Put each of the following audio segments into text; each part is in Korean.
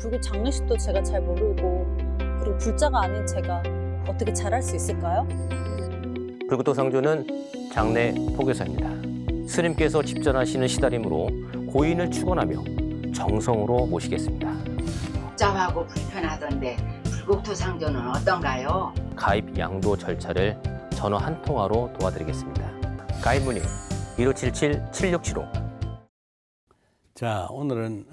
그리고 장례식도 제가 잘 모르고, 그리고 불자가 아닌 제가 어떻게 잘할 수 있을까요? 불구토상조는 장례 포교사입니다. 스님께서 집전하시는 시다림으로 고인을 축원하며 정성으로 모시겠습니다. 복잡하고 불편하던데 불국토상조는 어떤가요? 가입 양도 절차를 전화 한 통화로 도와드리겠습니다. 가입 문의 1577-7675. 자, 오늘은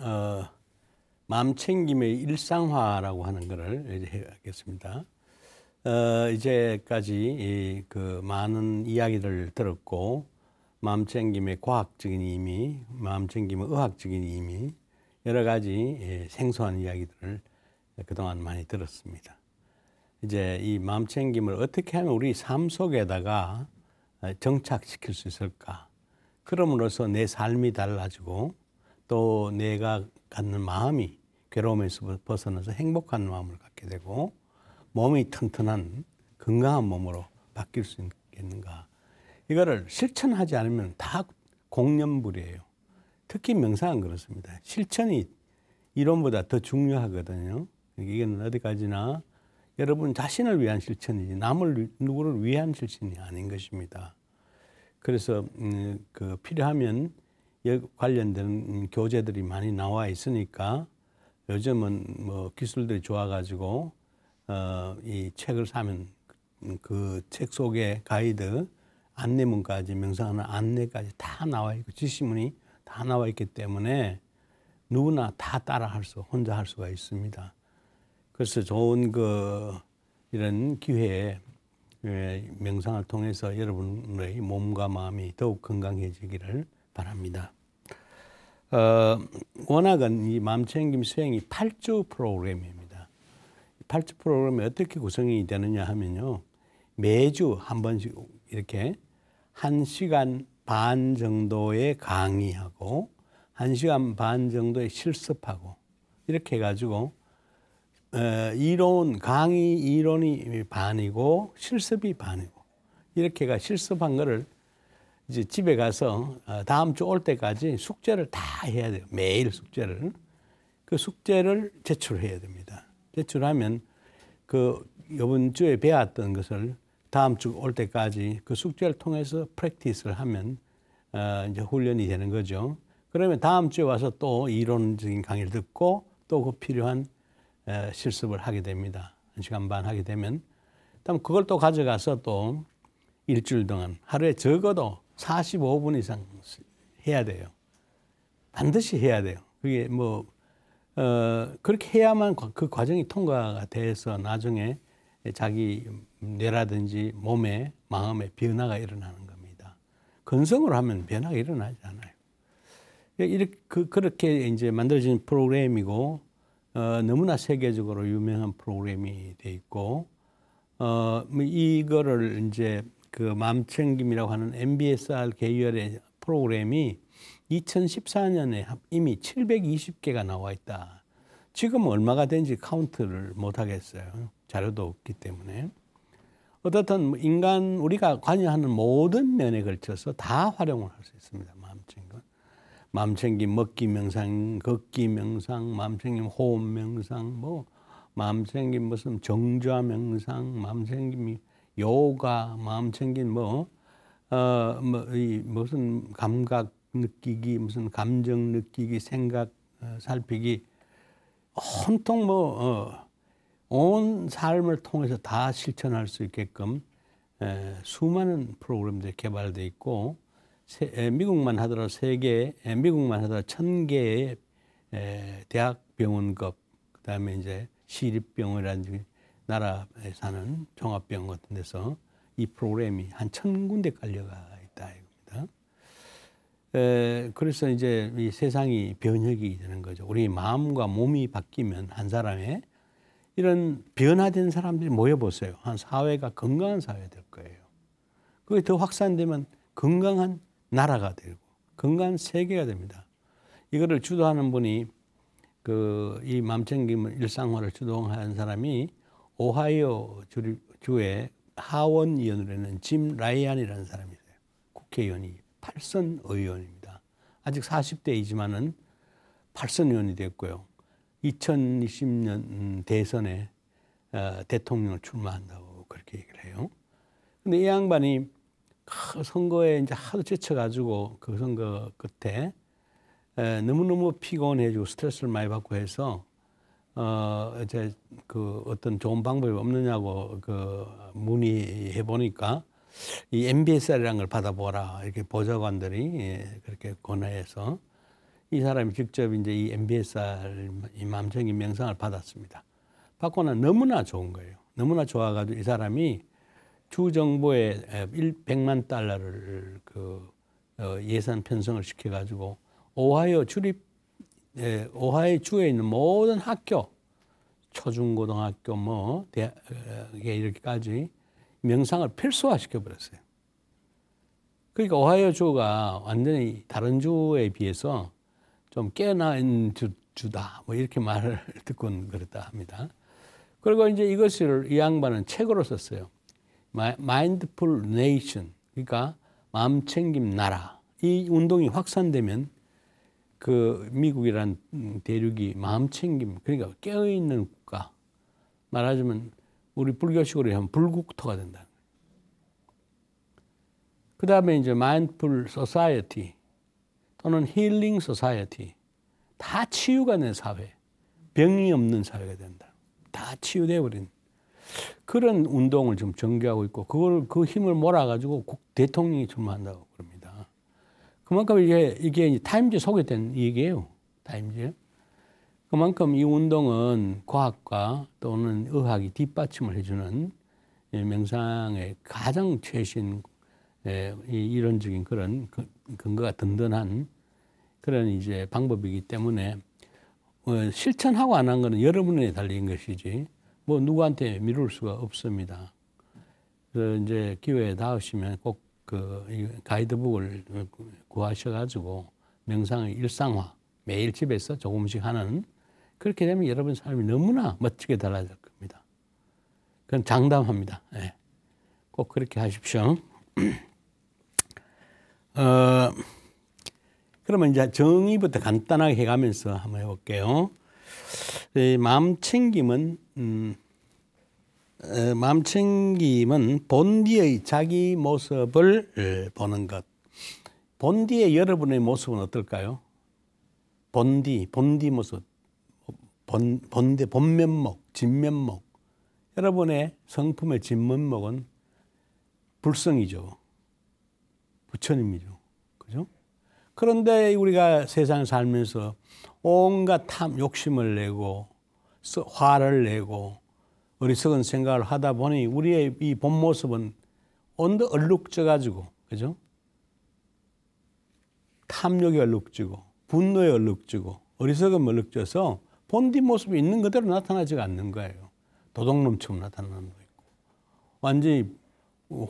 마음챙김의 일상화라고 하는 것을 이제 해야겠습니다. 이제까지 그 많은 이야기를 들었고, 마음챙김의 과학적인 의미, 마음챙김의 의학적인 의미, 여러 가지 생소한 이야기들을 그동안 많이 들었습니다. 이제 이 마음챙김을 어떻게 하면 우리 삶 속에다가 정착시킬 수 있을까? 그럼으로써 내 삶이 달라지고 또 내가 갖는 마음이 괴로움에서 벗어나서 행복한 마음을 갖게 되고 몸이 튼튼한 건강한 몸으로 바뀔 수 있겠는가. 이거를 실천하지 않으면 다 공념불이에요. 특히 명상은 그렇습니다. 실천이 이론보다 더 중요하거든요. 이건 어디까지나 여러분 자신을 위한 실천이지 누구를 위한 실천이 아닌 것입니다. 그래서 필요하면 관련된 교재들이 많이 나와 있으니까 요즘은 뭐 기술들이 좋아가지고 이 책을 사면 그 책 속에 가이드, 안내문까지 명상하는 안내까지 다 나와 있고 지시문이 다 나와 있기 때문에 누구나 다 혼자 할 수가 있습니다. 그래서 좋은 이런 기회에 명상을 통해서 여러분의 몸과 마음이 더욱 건강해지기를 바랍니다. 워낙은 이 마음챙김 수행이 8주 프로그램입니다. 8주 프로그램이 어떻게 구성이 되느냐 하면요. 매주 한 번씩 이렇게 1시간 반 정도의 강의하고 1시간 반 정도의 실습하고 이렇게 해가지고 강의 이론이 반이고 실습이 반이고 이렇게가 실습한 거를 이제 집에 가서 다음 주 올 때까지 숙제를 다 해야 돼요. 매일 숙제를. 그 숙제를 제출해야 됩니다. 제출하면 이번 주에 배웠던 것을 다음 주 올 때까지 그 숙제를 통해서 프랙티스를 하면 이제 훈련이 되는 거죠. 그러면 다음 주에 와서 또 이론적인 강의를 듣고 또 그 필요한 실습을 하게 됩니다. 1시간 반 하게 되면. 그다음 그걸 또 가져가서 또 일주일 동안 하루에 적어도 45분 이상 해야 돼요. 반드시 해야 돼요. 그게 그렇게 해야만 그 과정이 통과가 돼서 나중에 자기 뇌라든지 몸에, 마음에 변화가 일어나는 겁니다. 건성으로 하면 변화가 일어나지 않아요. 그렇게 이제 만들어진 프로그램이고, 너무나 세계적으로 유명한 프로그램이 돼 있고, 이거를 이제 마음챙김이라고 하는 MBSR 계열의 프로그램이 2014년에 이미 720개가 나와 있다. 지금 얼마가 된지 카운트를 못 하겠어요. 자료도 없기 때문에. 어떻든 우리가 관여하는 모든 면에 걸쳐서 다 활용을 할 수 있습니다. 마음챙김 먹기 명상, 걷기 명상, 마음챙김 호흡 명상, 마음챙김 무슨 정좌 명상, 마음챙김 요가, 마음챙김 무슨 감각 느끼기, 무슨 감정 느끼기, 생각 살피기, 온통 온 삶을 통해서 다 실천할 수 있게끔 수많은 프로그램들이 개발되어 있고, 미국만 하더라도 미국만 하더라도 1000개의 대학병원급, 그다음에 이제 시립병원이라든지 나라에 사는 종합병원 같은 데서 이 프로그램이 한 1000군데 깔려가 있다 이겁니다. 그래서 이제 이 세상이 변혁이 되는 거죠. 우리 마음과 몸이 바뀌면 한 사람의 이런 변화된 사람들이 모여보세요. 한 사회가 건강한 사회가 될 거예요. 그게 더 확산되면 건강한 나라가 되고 건강한 세계가 됩니다. 이거를 주도하는 분이 이 마음챙김 일상화를 주도한 사람이 오하이오 주의 하원 의원으로 있는 짐 라이안이라는 사람이 있어요. 국회의원이 8선 의원입니다. 아직 40대이지만은 8선 의원이 됐고요. 2020년 대선에 대통령을 출마한다고 그렇게 얘기를 해요. 근데 이 양반이 그 선거에 이제 하도 지쳐가지고 그 선거 끝에 너무너무 피곤해지고 스트레스를 많이 받고 해서 이제 그 어떤 좋은 방법이 없느냐고 그 문의해 보니까 이 MBSR이라는 걸 받아보라 이렇게 보좌관들이 그렇게 권해서 이 사람이 직접 이제 이 MBSR 이 맘챙김 명상을 받았습니다. 받고 는 너무나 좋은 거예요. 너무나 좋아가지고 이 사람이 주 정부에 100만 달러를 그 예산 편성을 시켜가지고 오하이오 주에 있는 모든 학교, 초중고등학교 뭐 대학에 이렇게까지 명상을 필수화 시켜버렸어요. 그러니까 오하이오 주가 완전히 다른 주에 비해서 좀 깨어난 주다 뭐 이렇게 말을 듣곤 그랬다 합니다. 그리고 이제 이것을 이 양반은 책으로 썼어요. Mindful Nation, 그러니까 마음챙김 나라. 이 운동이 확산되면 그 미국이란 대륙이 마음챙김, 그러니까 깨어있는 국가, 말하자면 우리 불교식으로 하면 불국토가 된다. 그 다음에 이제 Mindful Society 또는 Healing Society, 다 치유가 된 사회, 병이 없는 사회가 된다. 다 치유되어 버린 그런 운동을 지금 전개하고 있고, 그 힘을 몰아가지고 대통령이 출마한다고 그럽니다. 그만큼 이게 타임지에 소개된 얘기예요. 타임지에. 그만큼 이 운동은 과학과 또는 의학이 뒷받침을 해주는 명상의 가장 최신 이론적인 그런 근거가 든든한 그런 이제 방법이기 때문에 실천하고 안 한 거는 여러분에 달린 것이지 뭐 누구한테 미룰 수가 없습니다. 그래서 이제 기회에 닿으시면 꼭 그 가이드북을 구하셔가지고 명상의 일상화, 매일 집에서 조금씩 하는, 그렇게 되면 여러분 삶이 너무나 멋지게 달라질 겁니다. 그건 장담합니다. 네. 꼭 그렇게 하십시오. 그러면 이제 정의부터 간단하게 해가면서 한번 해볼게요. 마음챙김은 본디의 자기 모습을 보는 것. 본디의 여러분의 모습은 어떨까요? 본디 모습, 본면목, 진면목. 여러분의 성품의 진면목은 불성이죠. 부처님이죠. 그죠? 그런데 우리가 세상을 살면서 온갖 욕심을 내고 화를 내고 어리석은 생각을 하다 보니 우리의 이 본 모습은 온도 얼룩져 가지고, 그죠? 탐욕이 얼룩지고 분노에 얼룩지고 어리석음 얼룩져서 본디 모습이 있는 그대로 나타나지가 않는 거예요. 도둑놈처럼 나타나는 거 있고, 완전히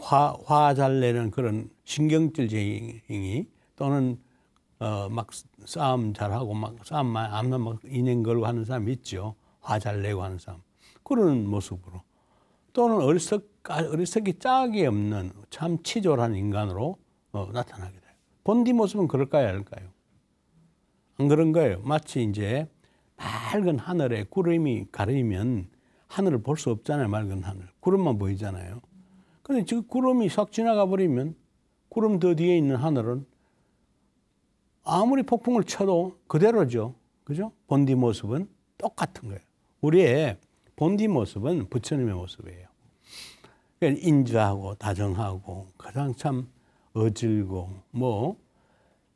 화 잘 내는 그런 신경질쟁이 또는 막 싸움 잘하고 막 싸움만 안만 막 인행 걸고 하는 사람 있죠. 화 잘 내고 하는 사람. 그런 모습으로, 또는 어리석기 짝이 없는 참 치졸한 인간으로 나타나게 돼요. 본디 모습은 그럴까요, 아닐까요? 안 그런 거예요. 마치 이제 맑은 하늘에 구름이 가리면 하늘을 볼 수 없잖아요. 맑은 하늘. 구름만 보이잖아요. 근데 지금 구름이 싹 지나가 버리면 구름 더 뒤에 있는 하늘은 아무리 폭풍을 쳐도 그대로죠. 그죠? 본디 모습은 똑같은 거예요. 우리의 본디 모습은 부처님의 모습이에요. 그러니까 인자하고 다정하고 가장 참 어질고 뭐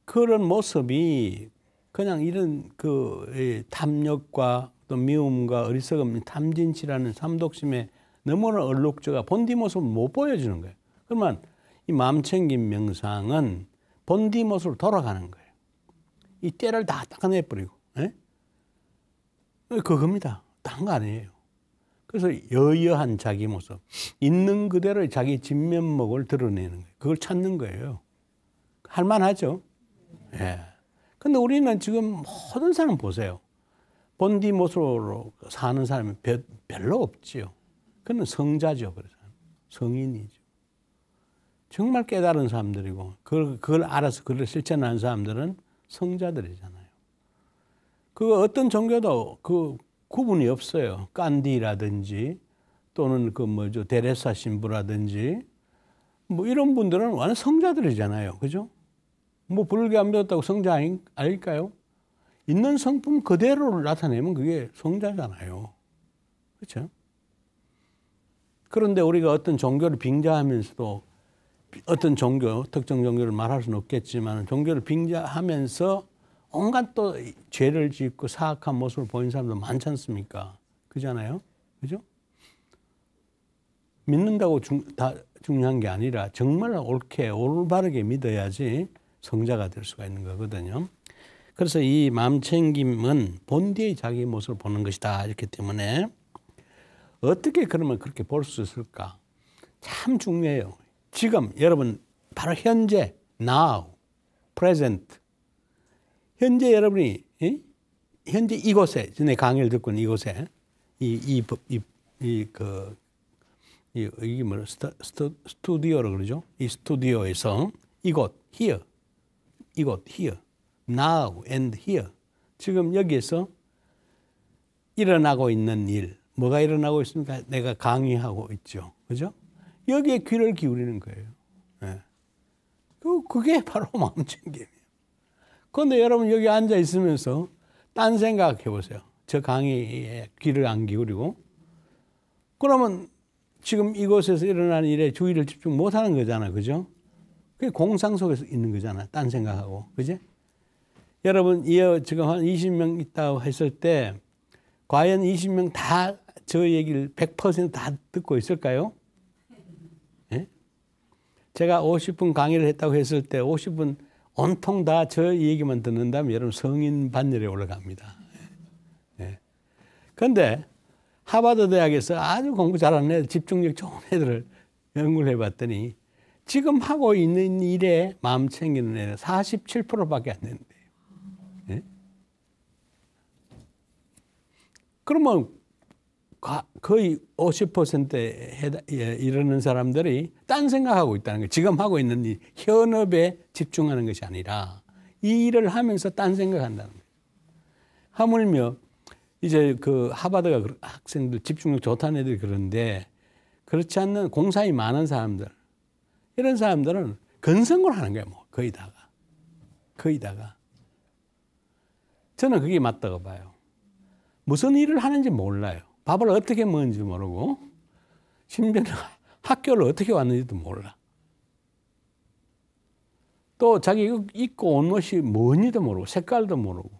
그런 모습이 그냥 이런 그 탐욕과 또 미움과 어리석음, 탐진치라는 삼독심에 너무나 얼룩져가 본디 모습을 못 보여주는 거예요. 그러면 이 마음챙김 명상은 본디 모습으로 돌아가는 거예요. 이 때를 다 닦아내버리고, 그겁니다. 딴 거 아니에요. 그래서 여여한 자기 모습, 있는 그대로의 자기 진면목을 드러내는 거예요. 그걸 찾는 거예요. 할만하죠? 예. 근데 우리는 지금 모든 사람 보세요. 본디 모습으로 사는 사람이 별로 없지요. 그는 성자죠. 그래서 성인이죠. 정말 깨달은 사람들이고 그걸 알아서 그걸 실천하는 사람들은 성자들이잖아요. 그 어떤 종교도 그 구분이 없어요. 간디라든지 또는 그 뭐죠 데레사 신부라든지 뭐 이런 분들은 완전 성자들이잖아요. 그죠? 뭐 불교 안 배웠다고 성자 아닐까요? 있는 성품 그대로를 나타내면 그게 성자잖아요. 그렇죠? 그런데 우리가 어떤 종교를 빙자하면서도 어떤 종교, 특정 종교를 말할 수는 없겠지만 종교를 빙자하면서 온갖 또 죄를 짓고 사악한 모습을 보이는 사람도 많지 않습니까? 그잖아요. 그죠? 믿는다고 다 중요한 게 아니라 정말 옳게 올바르게 믿어야지 성자가 될 수가 있는 거거든요. 그래서 이 마음챙김은 본디의 자기 모습을 보는 것이다. 이렇기 때문에 어떻게 그러면 그렇게 볼 수 있을까? 참 중요해요. 지금 여러분 바로 현재, now, present. 현재 여러분이 현재 이곳에 전에 강의를 듣고 있는 이곳에 이게 뭐야 스튜디오로 그러죠. 이 스튜디오에서 이곳 here, 이곳 here, now and here. 지금 여기에서 일어나고 있는 일, 뭐가 일어나고 있습니까? 내가 강의하고 있죠, 그죠? 여기에 귀를 기울이는 거예요. 네. 그게 바로 마음챙김이에요. 그런데 여러분 여기 앉아 있으면서 딴 생각해 보세요. 저 강의에 귀를 안 기울이고 그러면 지금 이곳에서 일어나는 일에 주의를 집중 못하는 거잖아요. 그죠? 그게 공상 속에서 있는 거잖아요. 딴 생각하고. 그지? 여러분 지금 한 20명 있다고 했을 때 과연 20명 다 저 얘기를 100% 다 듣고 있을까요? 예? 제가 50분 강의를 했다고 했을 때 50분 온통 다 저 얘기만 듣는다면 여러분 성인 반열에 올라갑니다. 그런데 하버드 대학에서 아주 공부 잘하는 애들, 집중력 좋은 애들을 연구를 해봤더니 지금 하고 있는 일에 마음 챙기는 애는 47%밖에 안 된대요. 예? 그러면 거의 50%에 이르는 사람들이 딴 생각하고 있다는 거예요. 지금 하고 있는 일, 현업에 집중하는 것이 아니라 이 일을 하면서 딴 생각한다는 거예요. 하물며 이제 그 하버드가 학생들 집중력 좋다는 애들이 그런데 그렇지 않는 공사이 많은 사람들 이런 사람들은 근성을 하는 거예요. 뭐 거의 다가 저는 그게 맞다고 봐요. 무슨 일을 하는지 몰라요. 밥을 어떻게 먹는지 모르고 심지어는 학교를 어떻게 왔는지도 몰라. 또 자기 입고 온 옷이 뭔지도 모르고 색깔도 모르고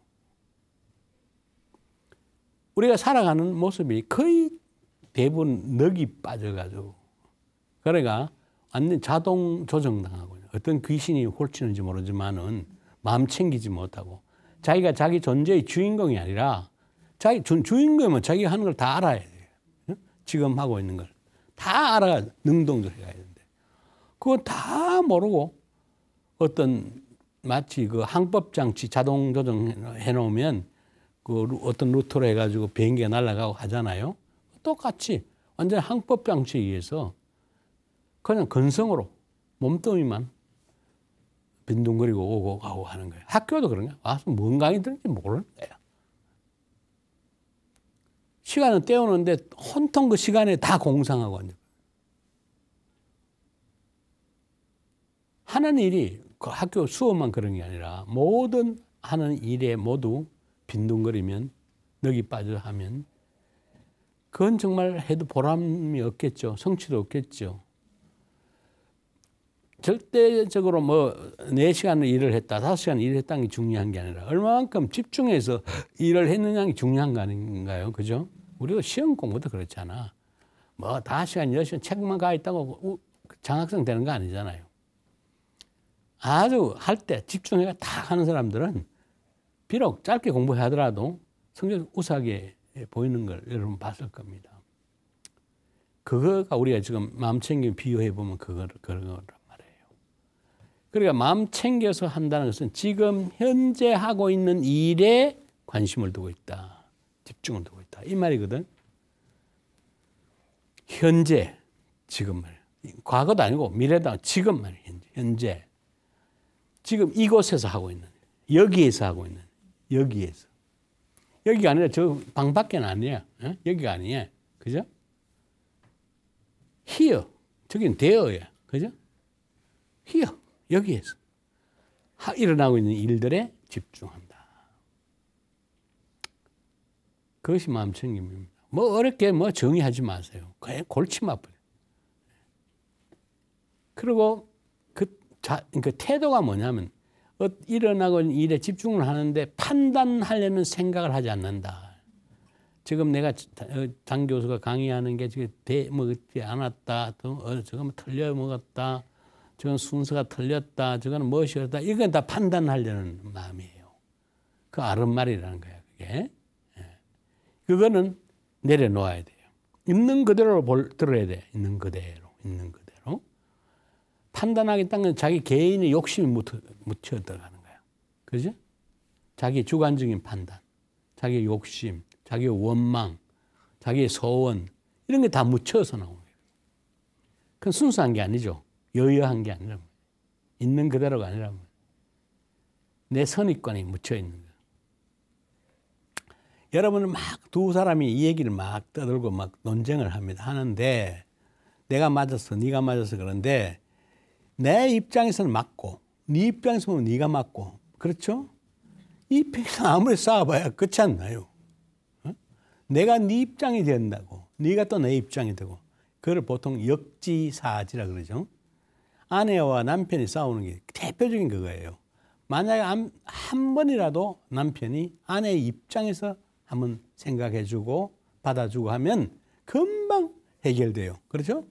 우리가 살아가는 모습이 거의 대부분 넋이 빠져가지고 그러니까 완전 자동 조정당하고 어떤 귀신이 홀치는지 모르지만은 마음 챙기지 못하고 자기가 자기 존재의 주인공이 아니라 자기 주인공이면 자기가 하는 걸 다 알아야 돼요. 지금 하고 있는 걸 다 알아야 능동적으로 해야 되는데 그거 다 모르고 어떤 마치 그 항법장치 자동 조정해 놓으면 그 어떤 루트로 해가지고 비행기가 날아가고 하잖아요. 똑같이 완전 항법장치에 의해서 그냥 근성으로 몸뚱이만 빈둥거리고 오고 가고 하는 거예요. 학교도 그런 거야. 와서 뭔 강의 듣는지 모르는 거야. 시간은 때우는데 혼통 그 시간에 다 공상하고 앉아. 하는 일이 그 학교 수업만 그런 게 아니라 모든 하는 일에 모두 빈둥거리면 넋이 빠져 하면 그건 정말 해도 보람이 없겠죠. 성취도 없겠죠. 절대적으로 뭐 4시간을 일을 했다, 5시간 일을 했다는 게 중요한 게 아니라 얼마만큼 집중해서 일을 했느냐는 게 중요한 거 아닌가요? 그죠? 우리가 시험 공부도 그렇잖아. 뭐 5시간, 10시간 책만 가 있다고 장학생 되는 거 아니잖아요. 아주 할 때 집중해가 다 하는 사람들은 비록 짧게 공부하더라도 성적이 우수하게 보이는 걸 여러분 봤을 겁니다. 그거가 우리가 지금 마음 챙김 비유해 보면 그런 거란 말이에요. 그러니까 마음 챙겨서 한다는 것은 지금 현재 하고 있는 일에 관심을 두고 있다. 집중을 두고 있다. 이 말이거든. 현재, 지금 말이에요. 과거도 아니고 미래도 아니고 지금 말이에요. 현재. 지금 이곳에서 하고 있는, 여기에서 하고 있는, 여기에서. 여기가 아니라 저 방 밖에는 아니야. 어? 여기가 아니야. 그죠? here. 저긴 there야. 그죠? here. 여기에서. 일어나고 있는 일들에 집중한다. 그것이 마음챙김입니다. 뭐 어렵게 뭐 정의하지 마세요. 그냥 골치만 아파요. 그리고 그 태도가 뭐냐면 일어나고 있는 일에 집중을 하는데 판단하려는 생각을 하지 않는다. 지금 내가 장 교수가 강의하는 게 지금 먹지 않았다. 저건 틀려 먹었다. 저건 순서가 틀렸다. 저거는 무엇이었다. 이건 다 판단하려는 마음이에요. 그 아른말이라는 거예요. 그게. 그거는 내려놓아야 돼요. 있는 그대로 들어야 돼. 있는 그대로. 판단하겠다는 건 자기 개인의 욕심이 묻혀 들어가는 거야. 그죠? 자기 주관적인 판단, 자기 욕심, 자기 원망, 자기의 소원 이런 게 다 묻혀서 나오는 거예요. 그건 순수한 게 아니죠. 여여한 게 아니라 있는 그대로가 아니라 내 선입관이 묻혀 있는 거예요. 여러분은 막 두 사람이 이 얘기를 막 떠들고 막 논쟁을 하는데 내가 맞았어, 네가 맞았어 그런데 내 입장에서는 맞고 네 입장에서 보면 네가 맞고 그렇죠? 이 팽에서 아무리 싸워봐야 끝이 안 나요. 어? 내가 네 입장이 된다고 네가 또 내 입장이 되고 그걸 보통 역지사지라 그러죠. 아내와 남편이 싸우는 게 대표적인 그거예요. 만약에 한 번이라도 남편이 아내의 입장에서 한번 생각해주고 받아주고 하면 금방 해결돼요. 그렇죠?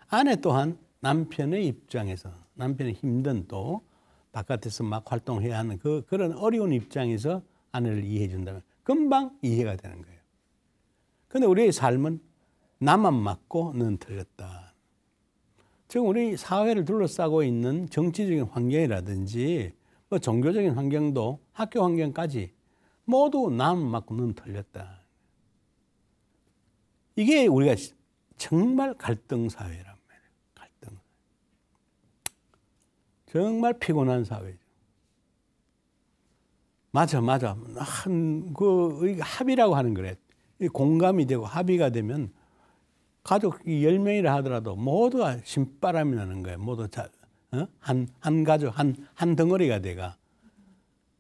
아내 또한 남편의 입장에서 남편이 힘든 또 바깥에서 막 활동해야 하는 그런 어려운 입장에서 아내를 이해해 준다면 금방 이해가 되는 거예요. 그런데 우리의 삶은 나만 맞고 너는 틀렸다. 지금 우리 사회를 둘러싸고 있는 정치적인 환경이라든지 뭐 종교적인 환경도 학교 환경까지 모두 나만 맞고 너는 틀렸다. 이게 우리가 정말 갈등 사회란 말이에요. 갈등. 정말 피곤한 사회죠. 맞아. 합의라고 하는 거래. 공감이 되고 합의가 되면 가족이 10명이라 하더라도 모두가 신바람이 나는 거예요. 모두 한 가족, 한 덩어리가 돼가.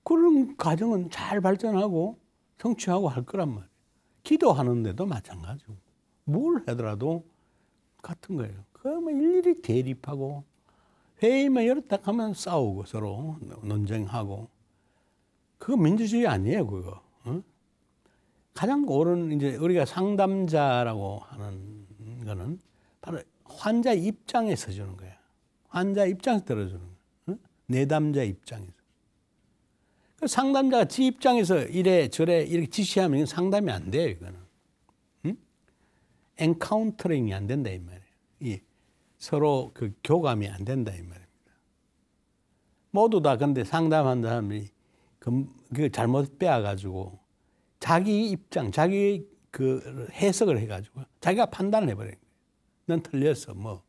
그런 가정은 잘 발전하고 성취하고 할 거란 말이에요. 기도하는데도 마찬가지고. 뭘 하더라도 같은 거예요. 그러면 일일이 대립하고 회의만 열었다 하면 싸우고 서로 논쟁하고. 그거 민주주의 아니에요, 그거. 어? 가장 옳은 이제 우리가 상담자라고 하는 거는 바로 환자 입장에 서주는 거야. 환자 입장에서 들어주는 거야. 어? 내담자 입장에서. 그 상담자가 지 입장에서 이래 저래 이렇게 지시하면 상담이 안 돼요, 이거는. 응? 엔카운터링이 안 된다 이 말이에요. 서로 그 교감이 안 된다 이 말입니다. 모두 다 근데 상담한 사람이 그 잘못 빼앗가지고 자기 입장, 자기 그 해석을 해가지고 자기가 판단을 해버린 거예요. 넌 틀렸어, 뭐.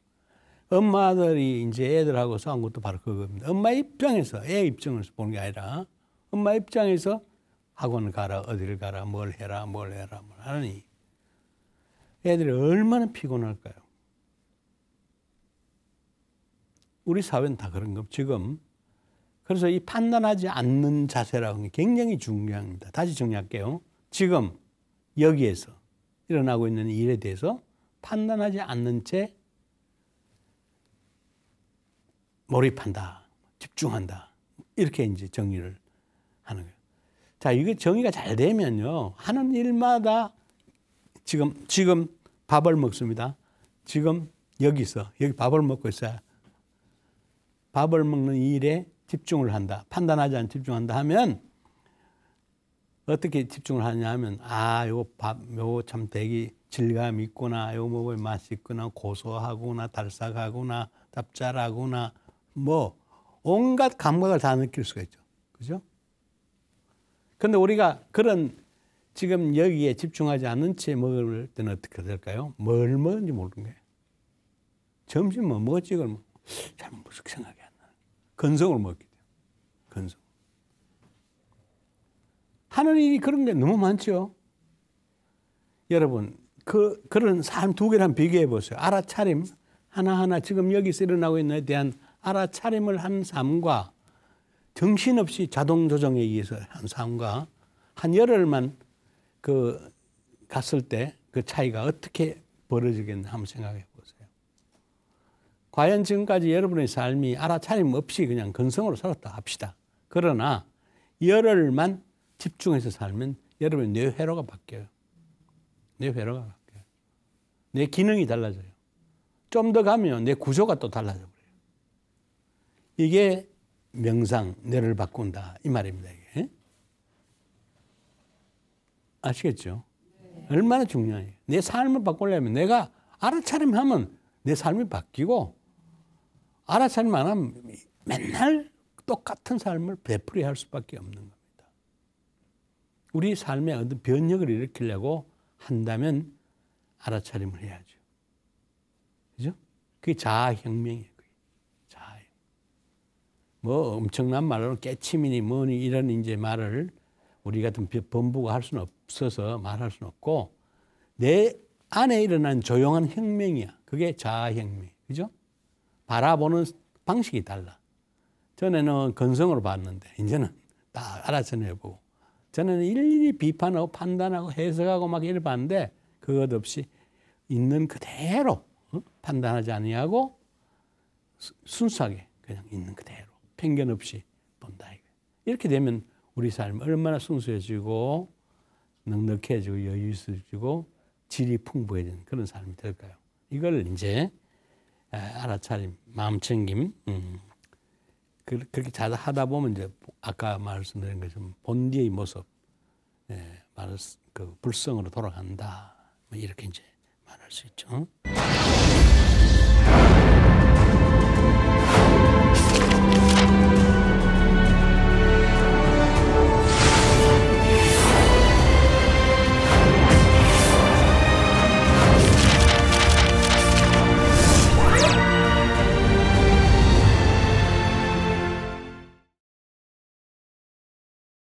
엄마들이 이제 애들하고 싸운 것도 바로 그겁니다. 엄마 입장에서, 애 입장에서 보는 게 아니라 엄마 입장에서 학원 가라, 어디를 가라, 뭘 해라, 뭘 하니. 애들이 얼마나 피곤할까요? 우리 사회는 다 그런 겁니다. 지금. 그래서 이 판단하지 않는 자세라고 하는 게 굉장히 중요합니다. 다시 정리할게요. 지금 여기에서 일어나고 있는 일에 대해서 판단하지 않는 채 몰입한다, 집중한다. 이렇게 이제 정의를 하는 거예요. 자, 이게 정의가 잘 되면요. 하는 일마다 지금 밥을 먹습니다. 지금 여기 밥을 먹고 있어요. 밥을 먹는 일에 집중을 한다. 판단하지 않고 집중한다 하면 어떻게 집중을 하냐 하면 요거 참 되게 질감이 있구나. 요거 먹으면 맛이 있구나. 고소하구나. 달싹하구나. 짭짤하구나. 뭐 온갖 감각을 다 느낄 수가 있죠. 그죠? 근데 우리가 그런 지금 여기에 집중하지 않는 채 먹을 때는 어떻게 될까요? 뭘 먹는지 모르는 거예요. 점심 뭐 먹었지? 그걸 잘 생각이 안 나요. 건성으로 먹게 돼요. 건성. 하는 일이 그런 게 너무 많죠. 여러분, 그런 삶 두 개를 한번 비교해 보세요. 알아차림 하나하나 지금 여기서 일어나고 있는 데 대한 알아차림을 한 삶과 정신없이 자동 조정에 의해서 한 삶과 한 열흘만 갔을 때 그 차이가 어떻게 벌어지겠나 한번 생각해 보세요. 과연 지금까지 여러분의 삶이 알아차림 없이 그냥 근성으로 살았다 합시다. 그러나 열흘만 집중해서 살면 여러분의 뇌회로가 바뀌어요. 뇌회로가 바뀌어요. 내 기능이 달라져요. 좀 더 가면 내 구조가 또 달라져 버려요. 이게 명상, 뇌를 바꾼다 이 말입니다. 이게. 아시겠죠? 얼마나 중요해요. 내 삶을 바꾸려면 내가 알아차림하면 내 삶이 바뀌고 알아차림 안 하면 맨날 똑같은 삶을 되풀이할 수밖에 없는 겁니다. 우리 삶에 어떤 변혁을 일으키려고 한다면 알아차림을 해야죠. 그죠? 그게 자아혁명이에요. 자아혁명. 뭐 엄청난 말로 깨침이니 뭐니 이런 이제 말을 우리 같은 범부가 할 수는 없어서 말할 수는 없고 내 안에 일어난 조용한 혁명이야. 그게 자아혁명. 그죠? 바라보는 방식이 달라. 전에는 건성으로 봤는데 이제는 딱 알아차려보고 전에는 일일이 비판하고 판단하고 해석하고 막 이래 봤는데 그것 없이 있는 그대로 판단하지 아니하고 순수하게 그냥 있는 그대로 편견 없이 본다. 이렇게 되면 우리 삶이 얼마나 순수해지고 넉넉해지고 여유 있어지고 질이 풍부해지는 그런 삶이 될까요? 이걸 이제 알아차림, 마음챙김 그렇게 잘 하다 보면 이제 아까 말씀드린 것처럼 본디의 모습, 그 불성으로 돌아간다. 뭐 이렇게 이제 말할 수 있죠.